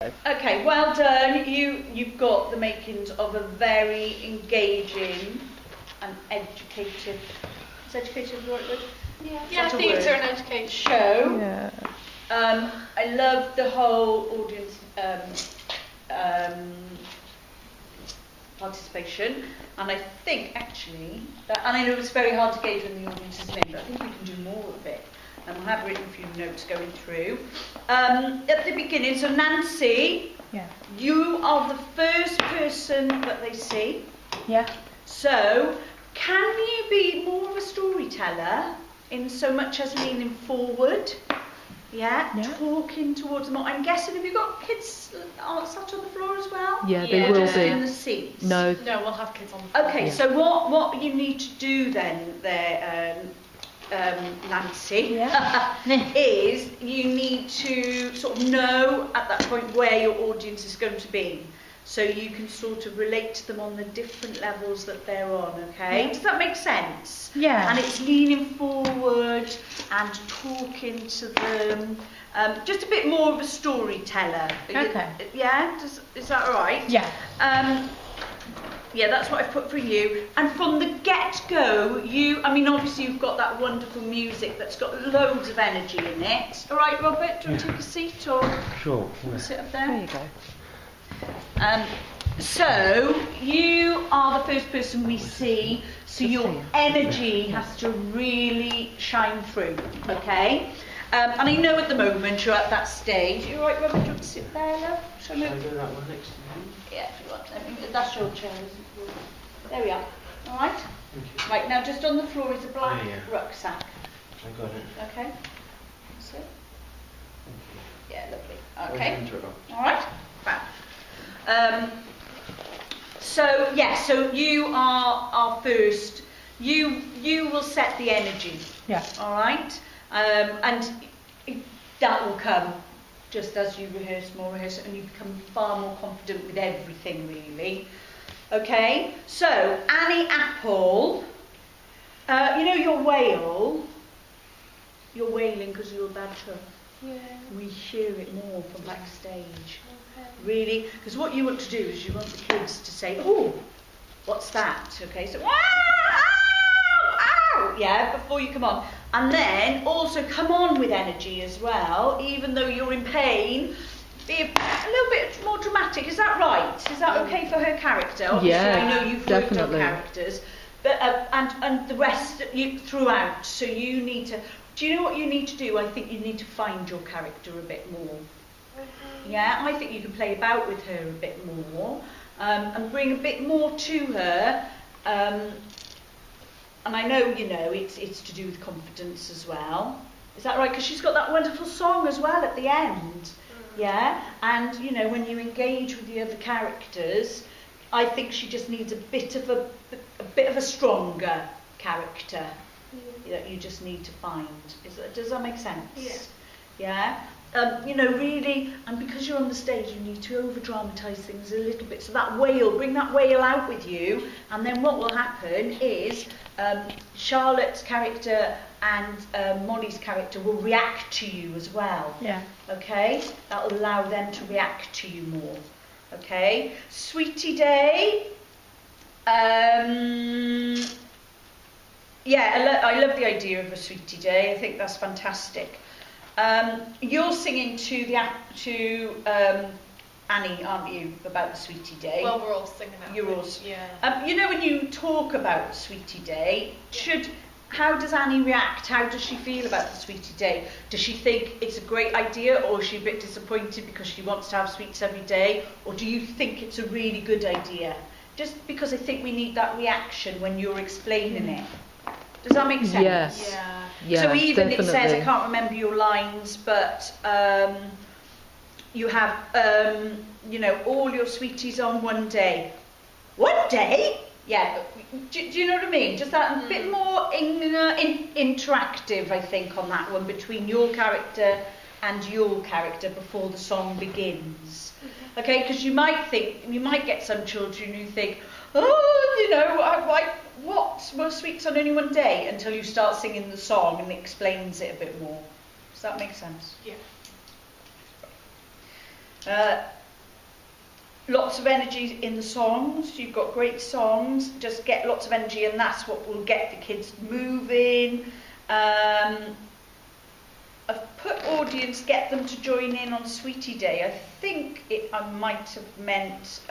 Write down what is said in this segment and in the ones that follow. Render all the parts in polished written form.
Okay, well done. You've got the makings of a very engaging and educative. Is educative the right word? Yeah, theatre and education show. Yeah. I love the whole audience participation, and I think actually that, and I know it's very hard to gauge when the audience is in, but I think we can do more of it. And I have written a few notes going through. At the beginning, so Nancy, you are the first person that they see. Yeah. So, can you be more of a storyteller in so much as leaning forward? Yeah. Talking towards them. I'm guessing, have you got kids sat on the floor as well? Yeah, they will be. In the seats? No, we'll have kids on the floor. Okay, so what you need to do then there, Nancy, is you need to sort of know at that point where your audience is going to be, so you can sort of relate to them on the different levels that they're on. Okay, does that make sense? Yeah. And it's leaning forward and talking to them, just a bit more of a storyteller. Okay. Yeah, is that all right? Yeah. Yeah, that's what I've put for you. And from the get-go, I mean, obviously you've got that wonderful music that's got loads of energy in it. All right, Robert, do you want to take a seat or sure. Sit up there? There you go. So you are the first person we see, so your energy has to really shine through, okay? And I know at the moment you're at that stage. You all right, Robert? Do you want to sit there, love? Shall I go that one next to me? Yeah, if you want. That's your chair, isn't it? There we are. All right? Thank you. Right, now just on the floor is a black rucksack. I got it. Okay. That's it. Thank Yeah, lovely. you. Okay. All right. Fab. So you are our first. You will set the energy. Yeah. All right. And that will come just as you rehearse, and you become far more confident with everything, really. Okay, so Annie Apple, you know your wail, you're wailing because of your bad tongue. Yeah. We hear it more from backstage. Okay. Really, because what you want to do is you want the kids to say, "Oh, what's that?" Okay, so, ow, yeah, before you come on. And then also come on with energy as well, even though you're in pain. Be a little bit more dramatic. Is that right? Is that okay for her character? Obviously, yeah, I know you've worked definitely. on characters, but and the rest throughout. So you need to. Do you know what you need to do? I think you need to find your character a bit more. Yeah, I think you can play about with her a bit more and bring a bit more to her. And I know, you know, it's to do with confidence as well. Is that right? Because she's got that wonderful song as well at the end. Yeah, and you know, when you engage with the other characters, I think she just needs a bit of a stronger character that you just need to find. Does that make sense? Yeah. You know, really, and because you're on the stage, you need to over-dramatise things a little bit. So that wail, bring that wail out with you, and then what will happen is Charlotte's character and Molly's character will react to you as well. Yeah. Okay? That will allow them to react to you more. Okay? Sweetie Day. Yeah, I love the idea of a Sweetie Day. I think that's fantastic. You're singing to Annie, aren't you, about the Sweetie Day? Well, we're all singing it. You're all. Yeah. You know, when you talk about Sweetie Day, how does Annie react? How does she feel about the Sweetie Day? Does she think it's a great idea, or is she a bit disappointed because she wants to have sweets every day? Or do you think it's a really good idea? Just because I think we need that reaction when you're explaining it. Does that make sense? Yes. Yeah, so even definitely. It says, I can't remember your lines, but you have, you know, all your sweeties on one day. One day? Yeah, do you know what I mean? Just that a bit more interactive, I think, on that one, between your character and your character before the song begins. Okay, because you might get some children who think, oh, you know, what sweets on only one day, until you start singing the song and it explains it a bit more. Does that make sense? Yeah. Lots of energy in the songs. You've got great songs. Just get lots of energy, and that's what will get the kids moving. I've put audience, get them to join in on Sweetie Day. I think I might have meant...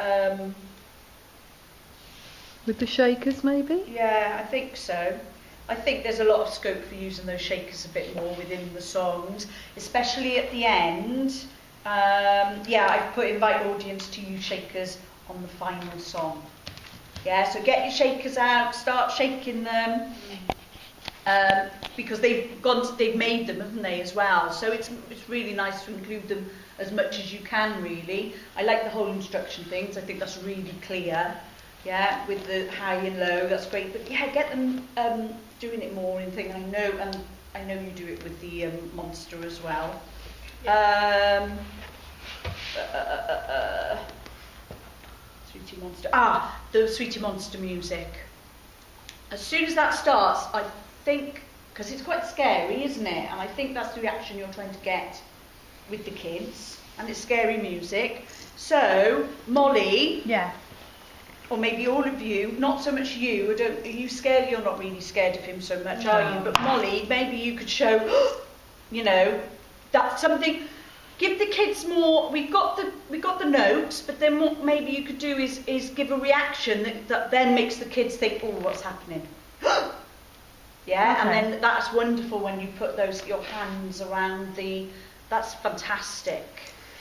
With the shakers, maybe? yeah, I think so. I think there's a lot of scope for using those shakers a bit more within the songs, especially at the end. Yeah, I've put invite audience to use shakers on the final song. Yeah, so get your shakers out, start shaking them. Because they've made them, haven't they, as well? So it's really nice to include them as much as you can, really. I like the whole instruction things. I think that's really clear. Yeah, with the high and low, that's great. But yeah, get them doing it more in thing. I know you do it with the monster as well. Yeah. Sweetie Monster. The Sweetie Monster music. As soon as that starts, I think, because it's quite scary, isn't it? And I think that's the reaction you're trying to get with the kids. And it's scary music. So, Molly. Yeah. Or maybe all of you, not so much you, are you scared? You're not really scared of him so much, No. are you? But Molly, maybe you could show, that's something. Give the kids more. We got the notes, but then what maybe you could do is give a reaction that then makes the kids think, oh, what's happening? Yeah, Okay. and then that's wonderful when you put your hands around that's fantastic.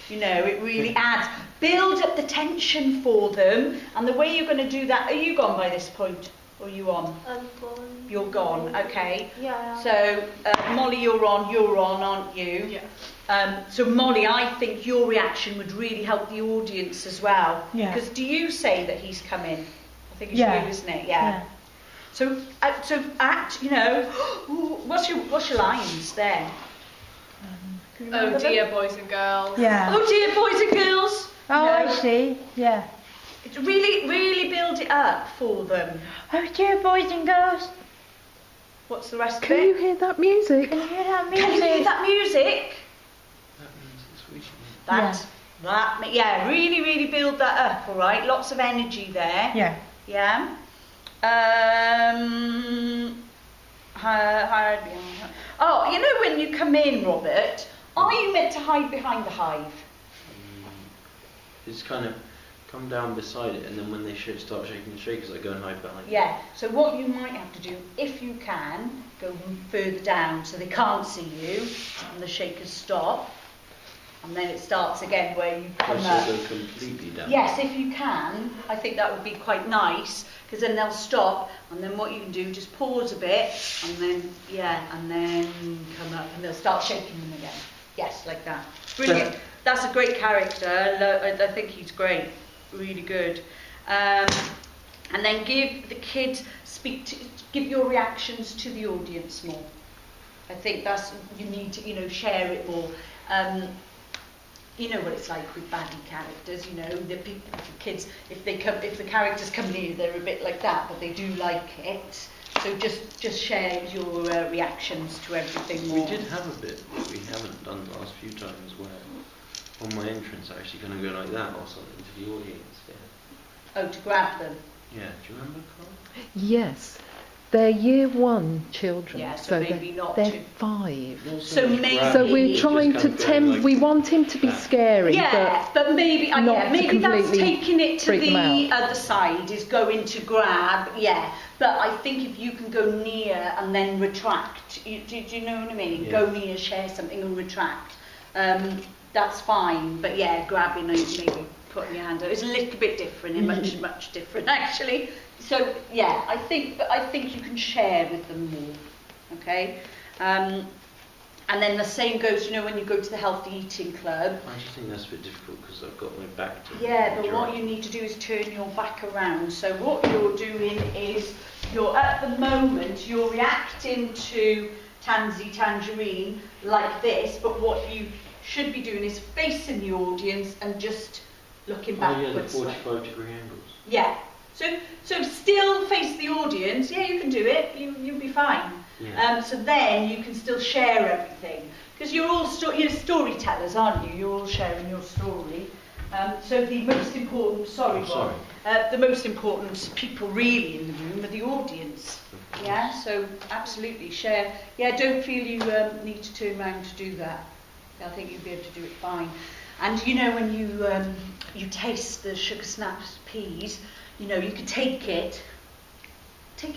It really adds, build up the tension for them, and the way you're going to do that, are you gone by this point, or are you on? I'm gone. You're gone, okay. Yeah. So, Molly, you're on, aren't you? Yeah. So, Molly, I think your reaction would really help the audience as well. Yeah. Because do you say that he's come in? I think it's Yeah. you, isn't it? Yeah. So act, what's your lines there? Oh dear, boys and girls. Yeah. Oh dear, boys and girls. Oh, No. I see. Yeah. It's really build it up for them. Oh dear, boys and girls. What's the rest Can of you it? hear that music? Can you hear that music? Can you hear that music? That means it's Sweetie. Really build that up, all right? Lots of energy there. Yeah. Yeah. When you come in, Robert, are you meant to hide behind the hive? It's kind of come down beside it, and then when they start shaking the shakers, I go and hide behind it. Yeah, so what you might have to do, if you can, go further down so they can't see you, and the shakers stop, and then it starts again where you come up. Go completely down. Yes, if you can, I think that would be quite nice, because then they'll stop, and then what you can do, just pause a bit, and then come up, and they'll start shaking them again. Yes, like that. Brilliant. That's a great character. I think he's great. Really good. And then give the kids, give your reactions to the audience more. I think you need to, share it more. You know what it's like with baddie characters, the kids, if the characters come near, they're a bit like that, but they do like it. So just share your reactions to everything more. We did have a bit that we haven't done the last few times where on my entrance I actually kind of go like that or something to the audience. Yeah. Oh, to grab them. Yeah, do you remember, Carl? Yes. They're year 1 children. Yeah, so maybe not they're too- 5. Not So much maybe- grab, So we're it's trying just to kind of going like we want him to be that. scary, Yeah, but maybe not to maybe that's completely taking it to freak them the out. other side is going to grab. Yeah, but I think if you can go near and then retract, do you know what I mean? Yeah. Go near, share something and retract. That's fine. But yeah, grabbing and maybe putting your hand out is a little bit different, and much different actually. So yeah, I think you can share with them more. Okay. And then the same goes, when you go to the healthy eating club. I just think that's a bit difficult because I've got my back to Yeah, but the what you need to do is turn your back around. So what you're doing is, at the moment, you're reacting to Tansy Tangerine like this, but what you should be doing is facing the audience and just looking Oh yeah, the backwards. 45-degree angles. Yeah. So still face the audience. Yeah, you can do it. You'll be fine. Yeah. So then you can still share everything. because you're all you're storytellers, aren't you? You're all sharing your story. So the most important, the most important people really in the room are the audience. Yeah, so absolutely share. Yeah, don't feel you need to turn around to do that. I think you'll be able to do it fine. And you know when you taste the sugar snaps peas, you know you can take your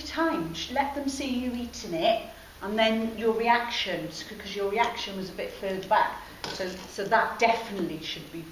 time, let them see you eating it, and then your reactions, because your reaction was a bit further back, so that definitely should be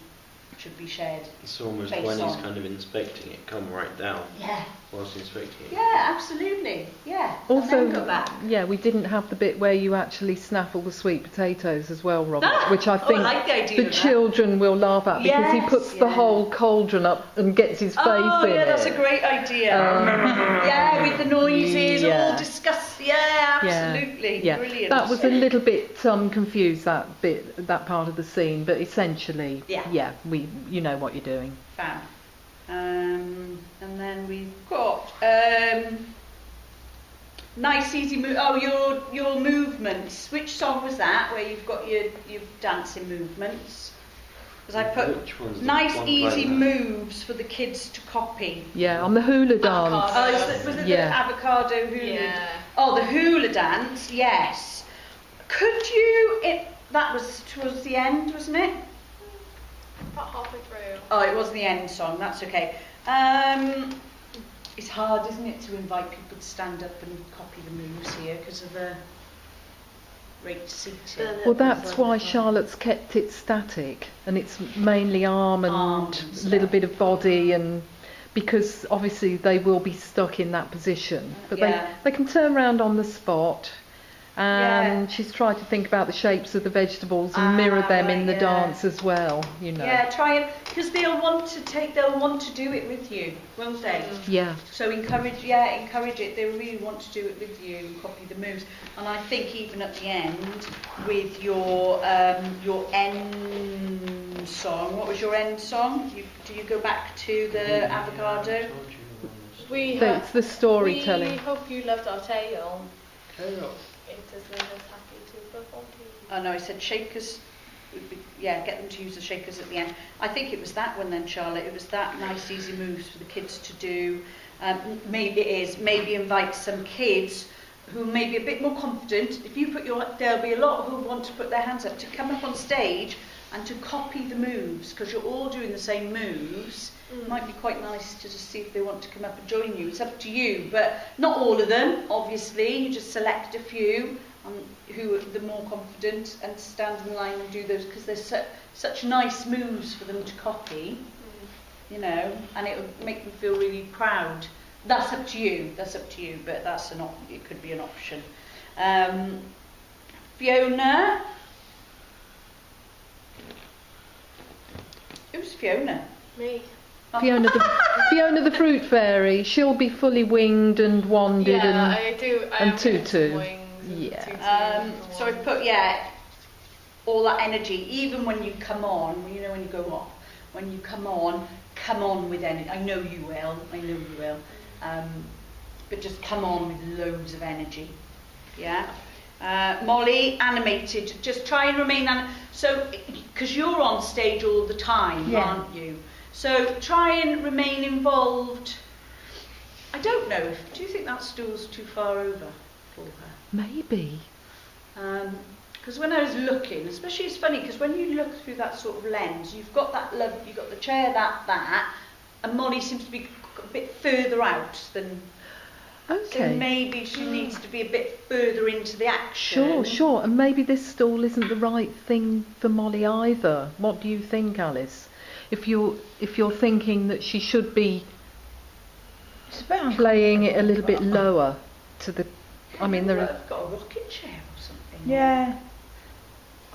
shared. It's almost when he's kind of inspecting it, come right down. Yeah. Whilst inspecting it. Yeah, absolutely. Yeah. Also, and then go back. yeah, we didn't have the bit where you actually snaffle the sweet potatoes as well, Robert, which I think I like the idea of that. children will laugh at because he puts the whole cauldron up and gets his face in it. That's a great idea. Yeah, with the noises, all discussed. Yeah, absolutely. Yeah. Brilliant. That was a little bit confused, that part of the scene, but essentially, you know what you're doing. Fab. And then we've got nice easy move. Oh, your movements. Which song was that? Where you've got your dancing movements? Because I put nice easy moves for the kids to copy. Yeah, on the hula dance. Oh, was it the avocado hula? Yeah. Oh, the hula dance. Yes. Could you? That was towards the end, wasn't it? About halfway through. Oh, it was the end song, that's okay. It's hard, isn't it, to invite people to stand up and copy the moves here because of the rate seating. Well, that's why Charlotte's kept it static, and it's mainly arm and a little bit of body, and because obviously they will be stuck in that position. But they can turn around on the spot. And she's tried to think about the shapes of the vegetables and mirror them in the dance as well, you know. Yeah, try it, because they'll want to do it with you, won't they? Yeah. So encourage it. They really want to do it with you and copy the moves. And I think even at the end with your end song, what was your end song? Do you go back to the avocado? It's the storytelling. We hope you loved our tale. It has made us happy to perform to you. Oh no, I said shakers. Get them to use the shakers at the end. I think it was that one then, Charlotte. It was that nice, easy moves for the kids to do. Maybe invite some kids who may be a bit more confident. If you there'll be a lot who want to put their hands up to come up on stage and to copy the moves, because you're all doing the same moves. It might be quite nice to just see if they want to come up and join you. It's up to you, but not all of them, obviously. You just select a few who are the more confident and stand in line and do those, because there's such nice moves for them to copy, you know, and it will make them feel really proud. That's up to you, but it could be an option. Fiona. Who's Fiona? Me. Fiona the fruit fairy. She'll be fully winged and wanded and tutu. Yeah. So I put all that energy. Even when you come on, you know, when you go off, when you come on with energy. I know you will. But just come on with loads of energy. Yeah. Molly, animated. Just try and remain so because you're on stage all the time, aren't you? So try and remain involved. I don't know. Do you think that stool's too far over for her? Maybe. Because when I was looking, especially it's funny because when you look through that sort of lens, you've got you've got the chair, that, and Molly seems to be a bit further out than. Okay. So maybe she needs to be a bit further into the action. Sure. And maybe this stool isn't the right thing for Molly either. What do you think, Alice? If you're thinking that she should be playing it a little bit lower to the, I've got a rocking chair or something. Yeah.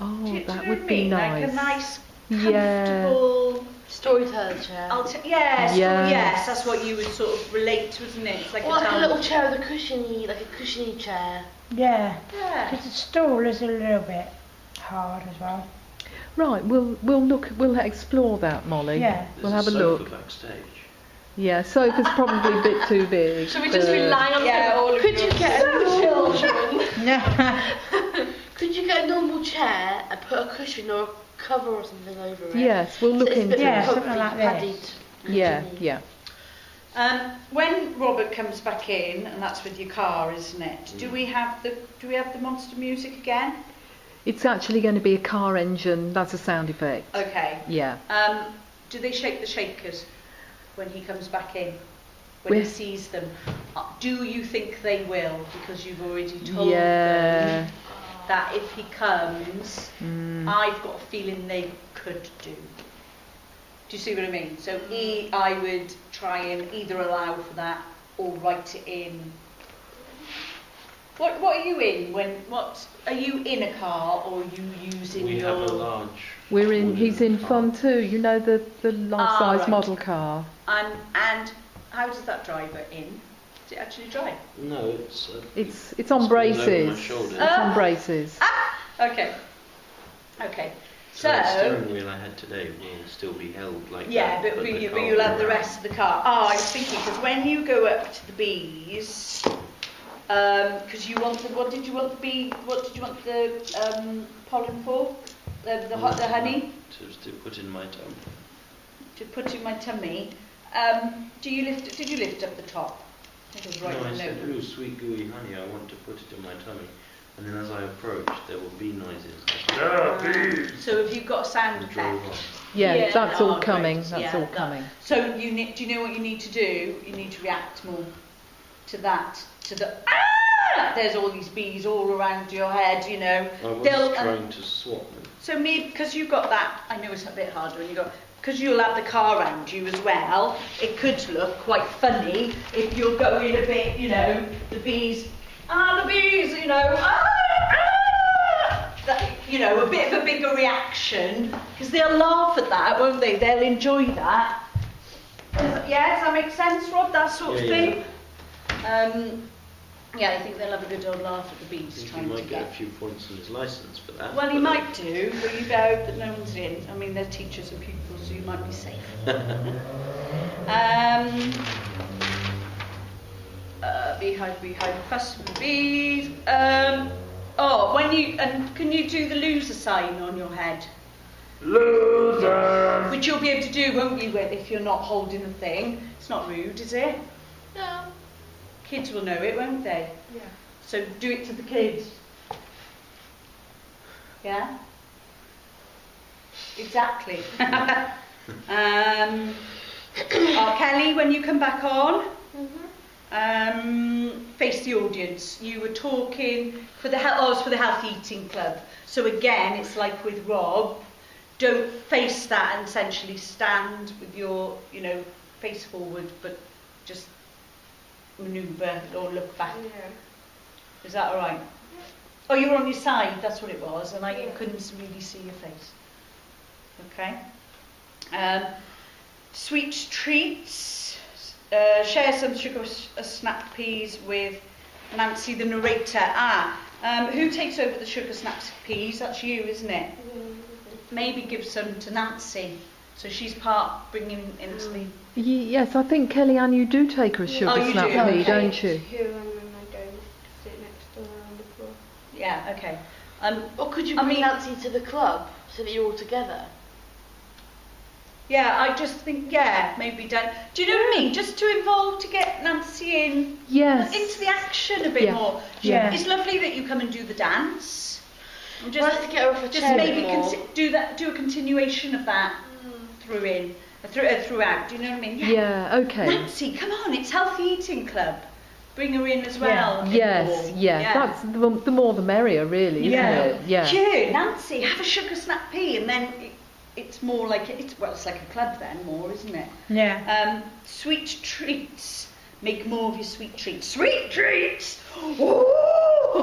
Oh, that would be nice. Like a nice, comfortable storyteller chair. Yes, that's what you would sort of relate to, isn't it? It's like a little chair with a cushiony chair. Yeah. Because the stool is a little bit hard as well. Right, we'll explore that, Molly. Yeah. We'll have a look. Backstage. Yeah, sofa's probably a bit too big. Should we just rely on all of Could you get a children? Yeah. Could you get a normal chair and put a cushion or a cover or something over it? Yes, we'll look into Yeah, it. something like this. Yeah, yeah. When Robert comes back in, and that's with your car, isn't it? Do we have the monster music again? It's actually going to be a car engine. That's a sound effect. Okay. Yeah. Do they shake the shakers when he comes back in? When he sees them? Do you think they will? Because you've already told them that if he comes, I've got a feeling they could do. Do you see what I mean? So I would try and either allow for that or write it in. What are you in? What are you in a car, or are you using We your? have a large. We're in. He's in car. Fun too. You know the life-size right. model car. And how does that driver in? Does it actually drive? No, It's on braces. Over my shoulder. It's on braces. Okay. Okay. So the steering wheel I had today will still be held like yeah, that. but the car you'll have will the run. rest of the car. Oh, I was thinking, because when you go up to the bees, because you want the, what did you want the pollen for? The honey? To put in my tummy. To put in my tummy. Did you lift up the top? I was writing No, I a said, note. ooh, sweet gooey honey, I want to put it in my tummy. And then as I approached, there were bee noises. So have you got a sound And drove effect? off. Yeah, that's all great. coming. That's Yeah, all coming. So do you know what you need to do? You need to react more to that, to the there's all these bees all around your head, you know. I was They'll, trying to swap them. So because you've got that, I know it's a bit harder when you go, because you'll have the car around you as well, it could look quite funny if you're going a bit, you know, the bees, you know, that, you know, a bit of a bigger reaction, because they'll laugh at that, won't they? They'll enjoy that. Yeah, does that make sense, Rob? That sort of thing? Yeah, I think they'll have a good old laugh at the bees. I think trying he to might get a few points on his licence for that. Well, he might do, but you better hope that no one's in. I mean, they're teachers and pupils, so you might be safe. Behind fuss with the bees. Can you do the loser sign on your head? Loser! Which you'll be able to do, won't you, if you're not holding the thing? It's not rude, is it? No. Kids will know it, won't they? Yeah. So do it to the kids. Yeah? Exactly. Kelly, when you come back on, face the audience. You were talking for the Healthy Eating Club. So again, it's like with Rob, don't face that and essentially stand with your, you know, face forward, but just manoeuvre or look back. Yeah. Is that all right? Yeah. Oh, you were on your side, that's what it was, and I couldn't really see your face. Okay. Sweet treats. Share some sugar snap peas with Nancy, the narrator. Who takes over the sugar snap peas? That's you, isn't it? Maybe give some to Nancy. So she's bringing into the... Yes, I think, Kellyanne, you do take her a sugar you snap do? pea, Okay. don't you? Here and then I go sit next to her on the floor. Yeah, okay. Or could you bring Nancy to the club so that you're all together? Yeah, I just think, maybe don't. Do you know what I mean? Just to involve, to get Nancy in, into the action a bit more. Yeah. It's lovely that you come and do the dance. We'll have to get her off a chair maybe a bit more. do a continuation of that throughout. Do you know what I mean? Yeah, okay. Nancy, come on, it's Healthy Eating Club. Bring her in as well. Yes, that's the more the merrier, really, isn't it? Yeah. Here, Nancy, have a sugar snap pea, and then it's more like it's like a club then, more, isn't it? Yeah. Sweet treats. Make more of your sweet treats. Sweet treats. Ooh,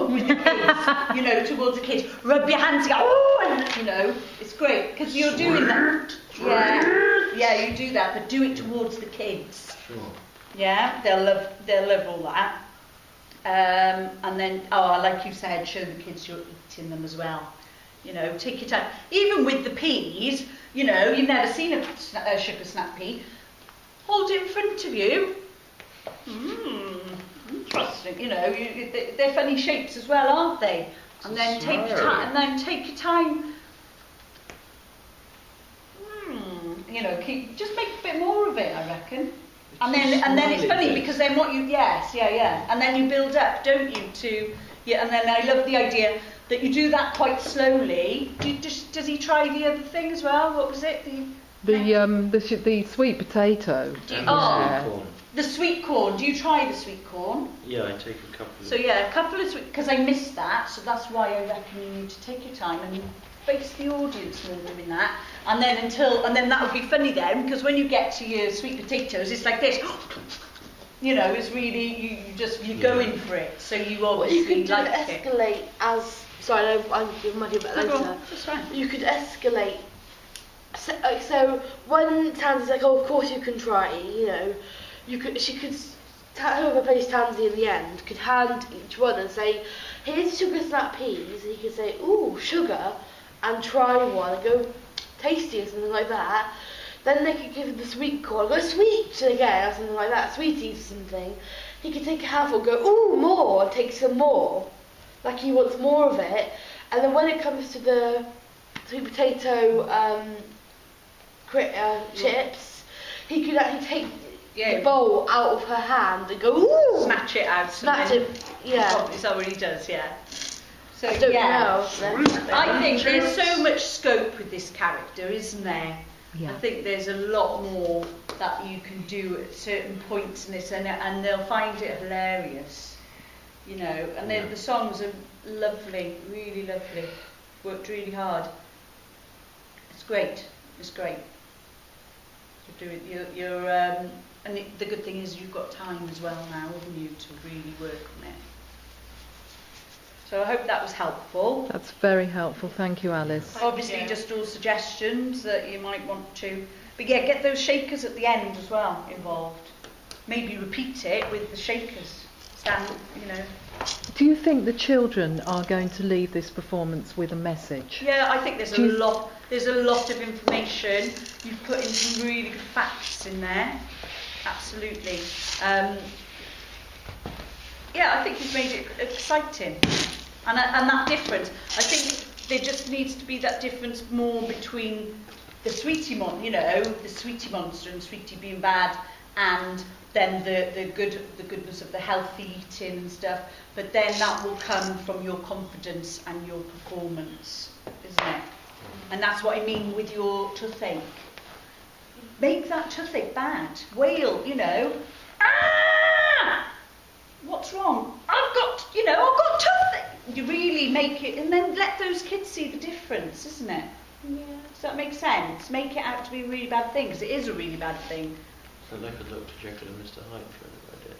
with the kids, you know, towards the kids. Rub your hands together. Oh, and you know, it's great because you're doing that. Yeah, you do that, but do it towards the kids. Sure. Yeah, they'll love all that. And then, like you said, show the kids you're eating them as well. You know, take your time. Even with the peas, you know, you've never seen a sugar snap pea. Hold it in front of you. Interesting. You know, they're funny shapes as well, aren't they? And then take your time. And then take your time. You know, just make a bit more of it, I reckon. And then it's funny because then what you and then you build up, don't you? And then I love the idea that you do that quite slowly. Does he try the other thing as well? What was it? The sweet potato. The sweet corn. Do you try the sweet corn? Yeah, I take a couple. So yeah, a couple of sweet, because I missed that, so that's why I reckon you need to take your time and face the audience more in that. And then that would be funny then, because when you get to your sweet potatoes, it's like this. You know, it's really you're going for it. So you obviously you could escalate as. Sorry, I'm might do that later. That's fine. You could escalate. So when Tansy's like, oh, of course you can try. You know, she could. Whoever plays Tansy in the end could hand each one and say, here's sugar snap peas. And he could say, ooh, sugar, and try one and go tasty or something like that. Then they could give him the sweet corn, go sweet again or something like that, sweeties or something. He could take a handful, go ooh more, and take some more, like he wants more of it. And then when it comes to the sweet potato chips, he could actually take the bowl out of her hand and go ooh, snatch it out. Snatch it, yeah. Is that what he does? Yeah. So I don't know. I think there's so much scope with this character, isn't there? Yeah. I think there's a lot more that you can do at certain points in this, and they'll find it hilarious, you know. And then the songs are lovely, really lovely. Worked really hard. It's great. It's great. And the good thing is you've got time as well now, haven't you, to really work on it. So I hope that was helpful. That's very helpful. Thank you, Alice. Obviously, just all suggestions that you might want to. But yeah, get those shakers at the end as well involved. Maybe repeat it with the shakers. Stand, you know. Do you think the children are going to leave this performance with a message? Yeah, I think there's a lot. There's a lot of information. You've put in some really good facts in there. Absolutely. Yeah, I think you've made it exciting. And that difference, I think there just needs to be that difference more between the sweetie the sweetie monster and sweetie being bad, and then the goodness of the healthy eating and stuff. But then that will come from your confidence and your performance, isn't it? And that's what I mean with your toothache. Make that toothache bad. Wail, you know. Ah! What's wrong? I've got toothache. You really make it, and then let those kids see the difference, isn't it? Yeah. Does that make sense? Make it out to be a really bad thing, because it is a really bad thing. So like a Dr. Jekyll and Mr. Hyde kind of idea.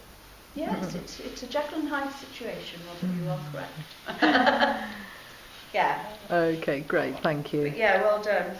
Yes, it's a Jekyll and Hyde situation, Robin, you are correct. Yeah. Okay, great, thank you. But yeah, well done.